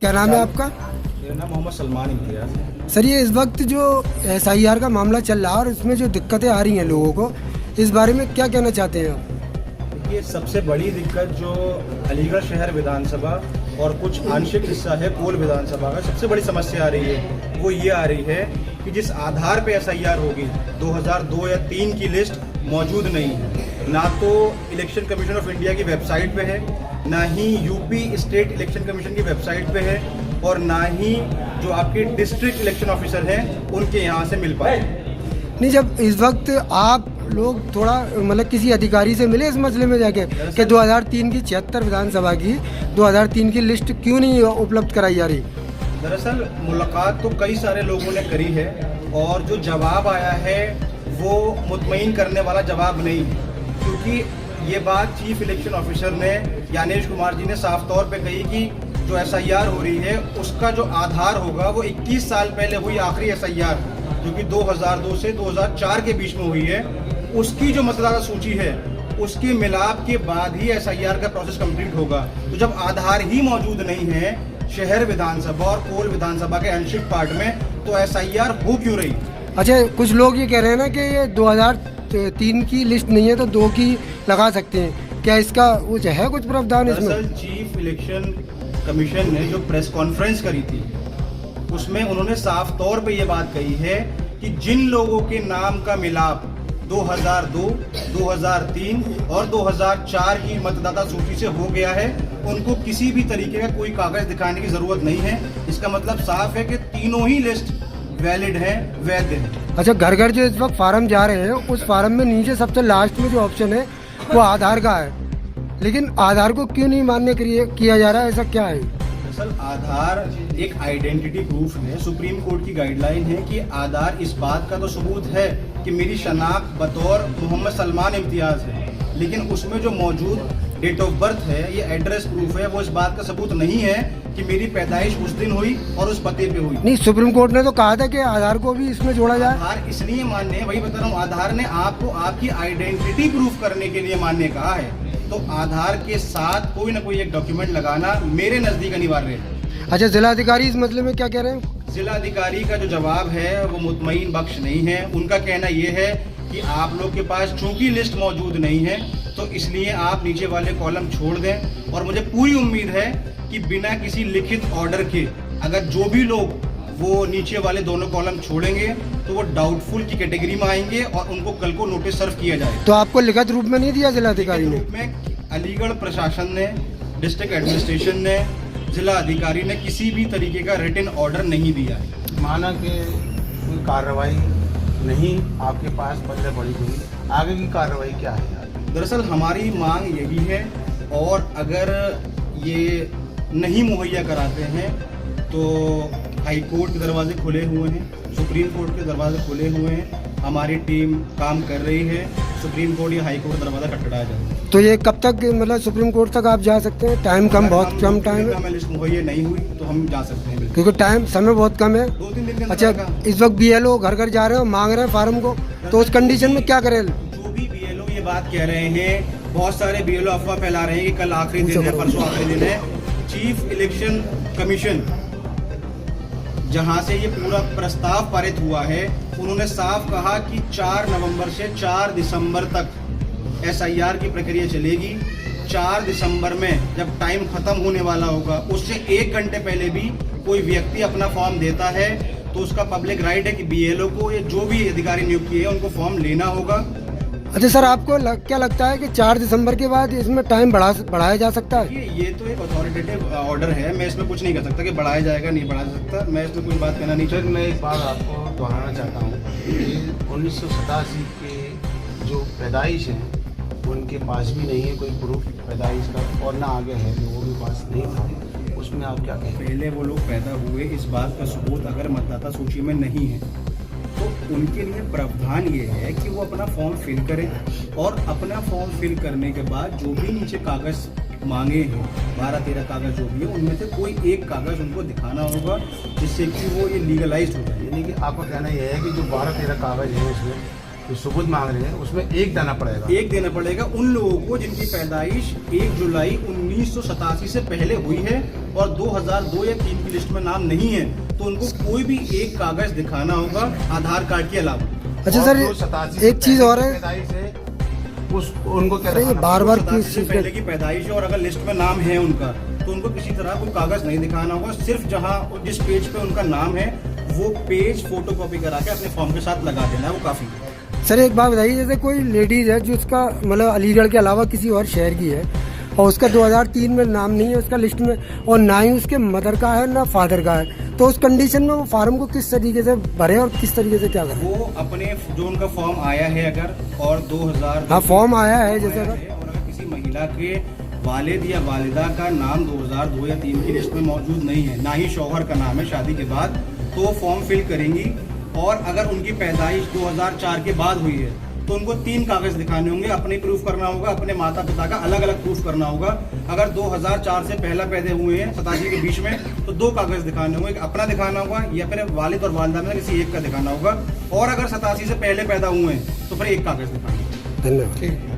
क्या नाम है आपका? मेरा नाम मोहम्मद सलमान इम्तियाज़ है। सर, ये इस वक्त जो SIR का मामला चल रहा है और इसमें जो दिक्कतें आ रही हैं लोगों को, इस बारे में क्या कहना चाहते हैं आप? देखिए, सबसे बड़ी दिक्कत जो अलीगढ़ शहर विधानसभा और कुछ आंशिक हिस्सा है कोल विधानसभा का, सबसे बड़ी समस्या आ रही है वो ये आ रही है कि जिस आधार पे SIR होगी 2002 या 3 की लिस्ट मौजूद नहीं है। ना तो इलेक्शन कमीशन ऑफ इंडिया की वेबसाइट पे है, ना ही यूपी स्टेट इलेक्शन कमीशन की वेबसाइट पे है, और ना ही जो आपके डिस्ट्रिक्ट इलेक्शन ऑफिसर हैं उनके यहाँ से मिल पाए। नहीं, जब इस वक्त आप लोग थोड़ा मतलब किसी अधिकारी से मिले इस मसले में जाके कि 2003 की 76 विधानसभा की 2003 की लिस्ट क्यों नहीं उपलब्ध कराई जा रही? दरअसल मुलाकात तो कई सारे लोगों ने करी है और जो जवाब आया है वो मुतमईन करने वाला जवाब नहीं है, क्योंकि ये बात चीफ इलेक्शन ऑफिसर ने ज्ञानेश कुमार जी ने साफ तौर पे कही कि जो SIR हो रही है उसका जो आधार होगा वो 21 साल पहले हुई आखिरी SIR जो कि 2002 से 2004 के बीच में हुई है, उसकी जो मतदाता सूची है उसके मिलाप के बाद ही SIR का प्रोसेस कंप्लीट होगा। तो जब आधार ही मौजूद नहीं है शहर विधानसभा और कोल विधानसभा के आंशिक पार्ट में, तो SIR हो क्यों रही? अच्छा, कुछ लोग ये कह रहे हैं ना कि ये 2003 की लिस्ट नहीं है तो 2 की लगा सकते हैं, क्या इसका वो है कुछ प्रावधान इसमें? दरअसल चीफ इलेक्शन कमीशन ने जो प्रेस कॉन्फ्रेंस करी थी उसमें उन्होंने साफ तौर पे ये बात कही है कि जिन लोगों के नाम का मिलाप 2002, 2003 और 2004 की मतदाता सूची से हो गया है उनको किसी भी तरीके का कोई कागज दिखाने की जरूरत नहीं है। इसका मतलब साफ है कि तीनों ही लिस्ट वैलिड है, वैध है। अच्छा, घर घर जो इस वक्त फार्म जा रहे हैं उस फार्म में नीचे सबसे लास्ट में जो ऑप्शन है वो आधार का है, लेकिन आधार को क्यों नहीं मान्य किया जा रहा है, ऐसा क्या है? दरअसल आधार एक आइडेंटिटी प्रूफ है। सुप्रीम कोर्ट की गाइडलाइन है कि आधार इस बात का तो सबूत है कि मेरी शनाख्त बतौर मोहम्मद सलमान इम्तियाज़ है, लेकिन उसमें जो मौजूद डेट ऑफ बर्थ है, ये एड्रेस प्रूफ है, वो इस बात का सबूत नहीं है कि मेरी पैदाइश उस दिन हुई और उस पते पे हुई। नहीं, सुप्रीम कोर्ट ने तो कहा था कि आधार को भी इसमें जोड़ा जाए। आधार इसलिए मान्य है, वही बता रहा हूँ, आधार ने आपको आपकी आइडेंटिटी प्रूफ करने के लिए मान्य कहा है, तो आधार के साथ कोई ना कोई एक डॉक्यूमेंट लगाना मेरे नज़दीक अनिवार्य है। अच्छा, जिलाधिकारी इस मसले में क्या कह रहे हैं? जिलाधिकारी का जो जवाब है वो मुतमईन बख्श नहीं है। उनका कहना ये है कि आप लोग के पास चूंकि लिस्ट मौजूद नहीं है तो इसलिए आप नीचे वाले कॉलम छोड़ दें, और मुझे पूरी उम्मीद है कि बिना किसी लिखित ऑर्डर के अगर जो भी लोग वो नीचे वाले दोनों कॉलम छोड़ेंगे तो वो डाउटफुल की कैटेगरी में आएंगे और उनको कल को नोटिस सर्व किया जाएगा। तो आपको लिखित रूप में नहीं दिया जिलाधिकारी ने? रूप में अलीगढ़ प्रशासन ने, डिस्ट्रिक्ट एडमिनिस्ट्रेशन ने, जिला अधिकारी ने किसी भी तरीके का रिटन ऑर्डर नहीं दिया है। माना कि कोई कार्रवाई नहीं आपके पास पल्ले पड़ी हुई, आगे की कार्रवाई क्या है? दरअसल हमारी मांग यही है, और अगर ये नहीं मुहैया कराते हैं तो हाई कोर्ट के दरवाजे खुले हुए हैं, सुप्रीम कोर्ट के दरवाजे खुले हुए हैं, हमारी टीम काम कर रही है, सुप्रीम कोर्ट या हाई कोर्ट दरवाजा खटखटाया जाए। तो ये कब तक मतलब सुप्रीम कोर्ट तक आप जा सकते हैं? टाइम कम, बहुत कम टाइम है। हमें लिस्ट मुहैया नहीं हुई तो हम जा सकते हैं, क्योंकि टाइम समय बहुत कम है। 2-3 दिन के अंदर अच्छा, का। इस वक्त BLO घर घर जा रहे हो, मांग रहे हैं फार्म को, तो उस कंडीशन में क्या करें? जो भी BLO ये बात कह रहे हैं, बहुत सारे BLO अफवाह फैला रहे हैं कि कल आखिरी दिन है, परसों आखिरी दिन है। चीफ इलेक्शन कमीशन जहां से ये पूरा प्रस्ताव पारित हुआ है, उन्होंने साफ कहा कि 4 नवंबर से 4 दिसंबर तक SIR की प्रक्रिया चलेगी। 4 दिसंबर में जब टाइम खत्म होने वाला होगा उससे 1 घंटे पहले भी कोई व्यक्ति अपना फॉर्म देता है तो उसका पब्लिक राइट है कि BLO को या जो भी अधिकारी नियुक्त किए हैं उनको फॉर्म लेना होगा। अच्छा सर, आपको क्या लगता है कि 4 दिसंबर के बाद इसमें टाइम बढ़ाया जा सकता है? ये तो एक अथॉरिटेटिव ऑर्डर है, मैं इसमें कुछ नहीं कर सकता कि बढ़ाया जाएगा नहीं बढ़ा सकता, मैं इसमें कोई बात कहना नहीं चाहता। मैं एक बात आपको दोहराना चाहता हूँ कि 1987 के जो पैदाइश हैं उनके पास भी नहीं है कोई प्रूफ पैदाइश का, और ना आगे है लोगों के पास नहीं था, उसमें आप क्या कहें? पहले वो लोग पैदा हुए, इस बात का सबूत अगर मतदाता सूची में नहीं है तो उनके लिए प्रावधान ये है कि वो अपना फॉर्म फिल करें, और अपना फॉर्म फिल करने के बाद जो भी नीचे कागज़ मांगे हैं 12-13 कागज़ जो भी है उनमें से कोई एक कागज़ उनको दिखाना होगा जिससे कि वो ये लीगलाइज्ड हो जाए। यानी कि आपका कहना यह है कि जो 12-13 कागज़ हैं उसमें जो सबूत मांग रहे हैं उसमें एक देना पड़ेगा। एक देना पड़ेगा उन लोगों को जिनकी पैदाइश 1 जुलाई 1987 से पहले हुई है और 2002 या 3 की लिस्ट में नाम नहीं है, तो उनको कोई भी एक कागज दिखाना होगा आधार कार्ड के अलावा। अच्छा सर, जो 87 से एक चीज और है, पैदाइश है उनको क्या अरे ये दिखाना बार-बार जो किस 87 से चीज पहले की पैदाइश है और अगर लिस्ट में नाम है उनका, तो उनको किसी तरह कोई कागज नहीं दिखाना होगा। सिर्फ जहां जिस पेज पे उनका नाम है वो पेज फोटोकॉपी करा के अपने फॉर्म के साथ लगा देना है, वो काफी है। सर एक बात बताइए, जैसे कोई लेडीज है जो उसका मतलब अलीगढ़ के अलावा किसी और शहर की है और उसका 2003 में नाम नहीं है उसका लिस्ट में, और ना ही उसके मदर का है ना फादर का है, तो उस कंडीशन में वो फार्म को किस तरीके से भरे और किस तरीके से क्या करें? वो अपने जो उनका फॉर्म आया है अगर और 2000 हाँ फॉर्म आया है जैसे आया अगर है, और अगर किसी महिला के वालिद या वालिदा का नाम 2002 या 3 की लिस्ट में मौजूद नहीं है, ना ही शौहर का नाम है शादी के बाद, तो वो फॉर्म फिल करेंगी। और अगर उनकी पैदाइश 2004 के बाद हुई है तो उनको 3 कागज दिखाने होंगे, अपने प्रूफ करना होगा, अपने माता पिता का अलग अलग प्रूफ करना होगा। अगर 2004 से पहला पैदा हुए हैं 87 के बीच में तो 2 कागज दिखाने होंगे, अपना दिखाना होगा या फिर वालिद और वालिदा में किसी एक का दिखाना होगा। और अगर 87 से पहले पैदा हुए हैं तो फिर 1 कागज दिखाना होगा। धन्यवाद।